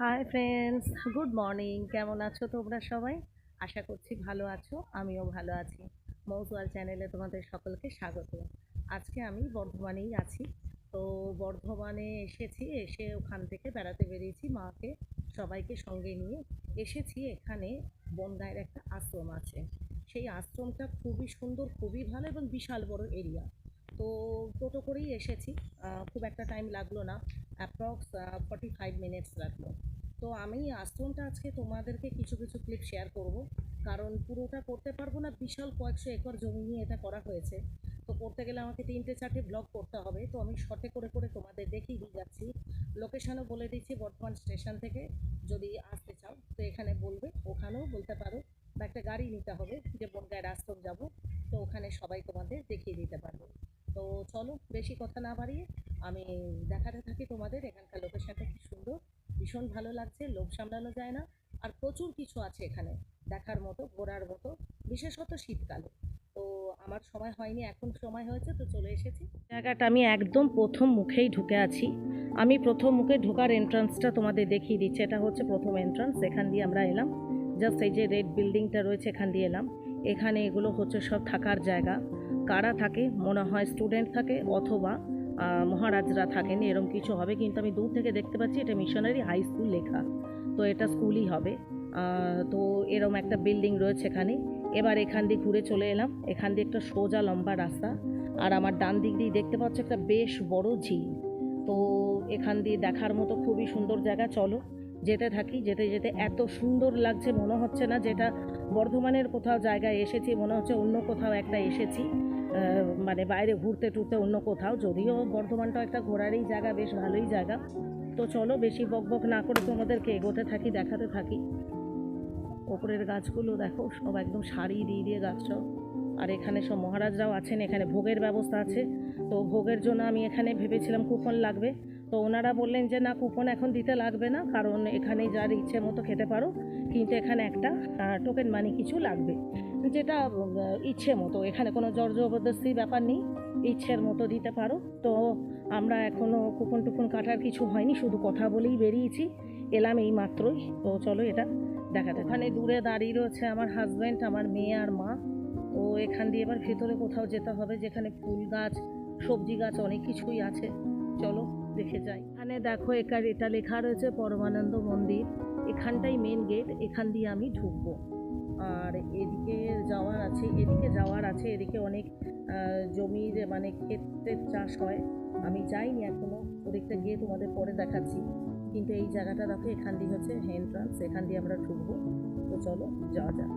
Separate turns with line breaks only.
Hi friends, good morning. কেমন আছো তোমরা সবাই? আশা করছি ভালো আছো, আমিও ভালো আছি। মৌসুয়াল চ্যানেলে তোমাদের সকলকে স্বাগত। আজকে আমি বর্ধমানেই আছি। তো বর্ধমানে এসেছি, এসে ওখান থেকে বেড়াতে বেরিয়েছি মাকে সবাইকে সঙ্গে নিয়ে। এসেছি এখানে বনগাঁয়ের একটা আশ্রম আছে। সেই আশ্রমটা খুবই সুন্দর, খুবই ভালো এবং বিশাল বড় এরিয়া। তো টোটো করেই এসেছি, খুব একটা টাইম লাগলো না, অ্যাপ্রক্স 45 মিনিটস লাগলো। তো আমি আশ্রমটা আজকে তোমাদেরকে কিছু কিছু ক্লিপ শেয়ার করব, কারণ পুরোটা করতে পারবো না, বিশাল কয়েকশো একর জমি নিয়ে এটা করা হয়েছে। তো করতে গেলে আমাকে 3-4টে ব্লগ করতে হবে, তো আমি শর্টে করে করে তোমাদের দেখিয়ে দিয়ে যাচ্ছি। লোকেশানও বলে দিচ্ছি, বর্ধমান স্টেশন থেকে যদি আসতে চাও তো এখানে বলবে, ওখানেও বলতে পারো, বা একটা গাড়ি নিতে হবে যে বনগাঁয়ের আশ্রম যাব, তো ওখানে সবাই তোমাদের দেখিয়ে দিতে পারবে। তো চলো বেশি কথা না বাড়িয়ে আমি দেখাতে থাকি তোমাদের এখানকার লোকেশনটা কি সুন্দর, ভীষণ ভালো লাগছে, লোভ সামলানো যায় না। আর প্রচুর কিছু আছে এখানে দেখার মতো, ঘোরার মতো, বিশেষত শীতকালে। তো আমার সময় হয়নি, এখন সময় হয়েছে, তো চলে এসেছি জায়গাটা। আমি একদম প্রথম মুখেই ঢুকে আছি। আমি প্রথম মুখে ঢোকার এন্ট্রান্সটা তোমাদের দেখিয়ে দিচ্ছি। এটা হচ্ছে প্রথম এন্ট্রান্স, এখান দিয়ে আমরা এলাম। জাস্ট এই যে রেড বিল্ডিংটা রয়েছে এখান দিয়ে এলাম। এখানে এগুলো হচ্ছে সব থাকার জায়গা। কারা থাকে মনে হয় স্টুডেন্ট থাকে, অথবা মহারাজরা থাকেন, এরকম কিছু হবে। কিন্তু আমি দূর থেকে দেখতে পাচ্ছি এটা মিশনারি হাই স্কুল লেখা, তো এটা স্কুলই হবে। তো এরকম একটা বিল্ডিং রয়েছে এখানে। এবার এখান দিয়ে ঘুরে চলে এলাম, এখান দিয়ে একটা সোজা লম্বা রাস্তা, আর আমার ডান দিক দিয়ে দেখতে পাচ্ছ একটা বেশ বড় ঝিল। তো এখান দিয়ে দেখার মতো খুবই সুন্দর জায়গা। চলো যেতে থাকি। যেতে যেতে এত সুন্দর লাগছে, মনে হচ্ছে না যেটা বর্ধমানের কোথাও জায়গায় এসেছি, মনে হচ্ছে অন্য কোথাও একটা এসেছি, মানে বাইরে ঘুরতে টুরতে অন্য কোথাও। যদিও বর্ধমানটাও একটা ঘোরারই জায়গা, বেশ ভালোই জায়গা। তো চলো বেশি বক বক না করে তোমাদেরকে এগোতে থাকি, দেখাতে থাকি। ওপরের গাছগুলো দেখো, সব একদম সারি দিয়ে দিয়ে গাছ সব। আর এখানে সব মহারাজরাও আছেন, এখানে ভোগের ব্যবস্থা আছে। তো ভোগের জন্য আমি এখানে ভেবেছিলাম কুপন লাগবে, তো ওনারা বললেন যে না, কুপন এখন দিতে লাগবে না, কারণ এখানে যার ইচ্ছে মতো খেতে পারো, কিন্তু এখানে একটা টোকেন মানি কিছু লাগবে, যেটা ইচ্ছে মতো, এখানে কোনো জোর জবরদস্তির ব্যাপার নেই, ইচ্ছের মতো দিতে পারো। তো আমরা এখনও কুপন টুপন কাটার কিছু হয়নি, শুধু কথা বলেই বেরিয়েছি, এলাম এই মাত্রই। তো চলো এটা দেখাতে। ওখানে দূরে দাঁড়িয়ে রয়েছে আমার হাজব্যান্ড, আমার মেয়ে আর মা। ও এখান দিয়ে এবার ভেতরে কোথাও যেতে হবে, যেখানে ফুল গাছ, সবজি গাছ, অনেক কিছুই আছে। চলো দেখে যাই। এখানে দেখো এটা লেখা রয়েছে পরমানন্দ মন্দির। এখানটাই মেন গেট, এখান দিয়ে আমি ঢুকবো। আর এদিকে যাওয়ার আছে, এদিকে যাওয়ার আছে, এদিকে অনেক জমির মানে ক্ষেতের চাষ হয়। আমি যাইনি এখনো, ওদিকটা গিয়ে তোমাদের পরে দেখাচ্ছি। কিন্তু এই জায়গাটা দেখো, এখান দিয়ে হচ্ছে এন্ট্রান্স, এখান দিয়ে আমরা ঢুকবো। তো চলো যাওয়া যাক।